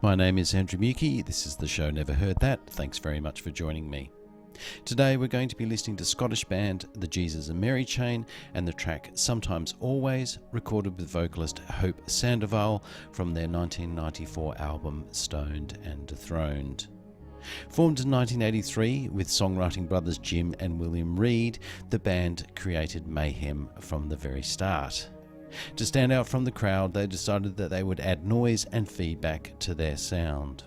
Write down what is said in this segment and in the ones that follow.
My name is Andrew Muki. This is the show Never Heard That. Thanks very much for joining me. Today we're going to be listening to Scottish band The Jesus and Mary Chain and the track Sometimes Always, recorded with vocalist Hope Sandoval from their 1994 album Stoned and Dethroned. Formed in 1983 with songwriting brothers Jim and William Reid, the band created mayhem from the very start. To stand out from the crowd, they decided that they would add noise and feedback to their sound.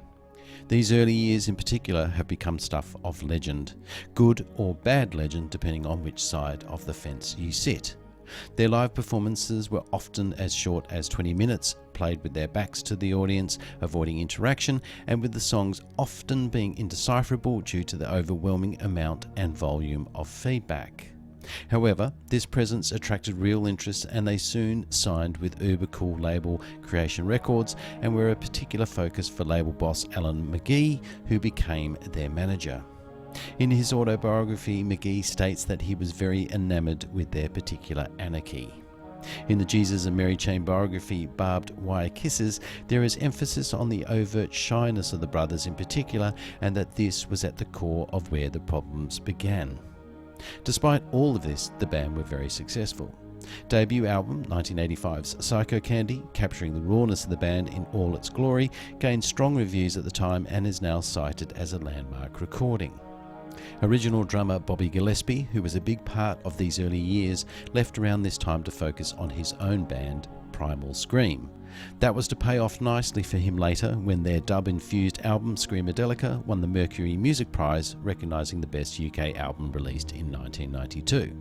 These early years in particular have become stuff of legend, good or bad legend depending on which side of the fence you sit. Their live performances were often as short as 20 minutes, played with their backs to the audience, avoiding interaction, and with the songs often being indecipherable due to the overwhelming amount and volume of feedback. However, this presence attracted real interest and they soon signed with uber cool label Creation Records and were a particular focus for label boss Alan McGee, who became their manager. In his autobiography, McGee states that he was very enamoured with their particular anarchy. In the Jesus and Mary Chain biography Barbed Wire Kisses, there is emphasis on the overt shyness of the brothers in particular, and that this was at the core of where the problems began. Despite all of this, the band were very successful. Debut album 1985's Psycho Candy, capturing the rawness of the band in all its glory, gained strong reviews at the time and is now cited as a landmark recording. Original drummer Bobby Gillespie, who was a big part of these early years, left around this time to focus on his own band, Primal Scream. That was to pay off nicely for him later when their dub-infused album Screamadelica won the Mercury Music Prize, recognising the best UK album released in 1992.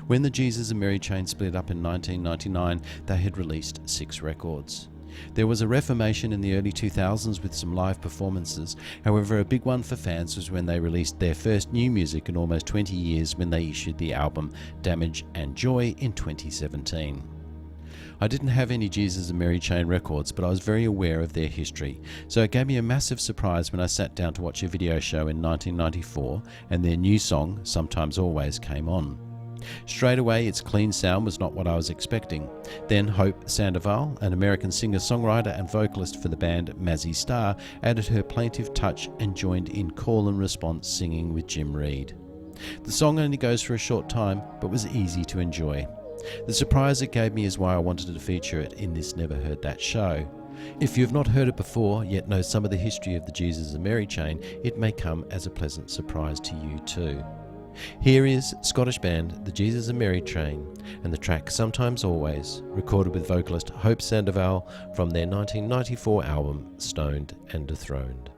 When the Jesus and Mary Chain split up in 1999, they had released 6 records. There was a reformation in the early 2000s with some live performances. However, a big one for fans was when they released their first new music in almost 20 years when they issued the album Damage and Joy in 2017. I didn't have any Jesus and Mary Chain records, but I was very aware of their history, so it gave me a massive surprise when I sat down to watch a video show in 1994 and their new song, Sometimes Always, came on. Straight away, its clean sound was not what I was expecting. Then Hope Sandoval, an American singer-songwriter and vocalist for the band Mazzy Star, added her plaintive touch and joined in call and response singing with Jim Reid. The song only goes for a short time, but was easy to enjoy. The surprise it gave me is why I wanted to feature it in this Never Heard That show. If you have not heard it before, yet know some of the history of the Jesus and Mary Chain, it may come as a pleasant surprise to you too. Here is Scottish band The Jesus and Mary Chain and the track Sometimes Always, recorded with vocalist Hope Sandoval from their 1994 album Stoned and Dethroned.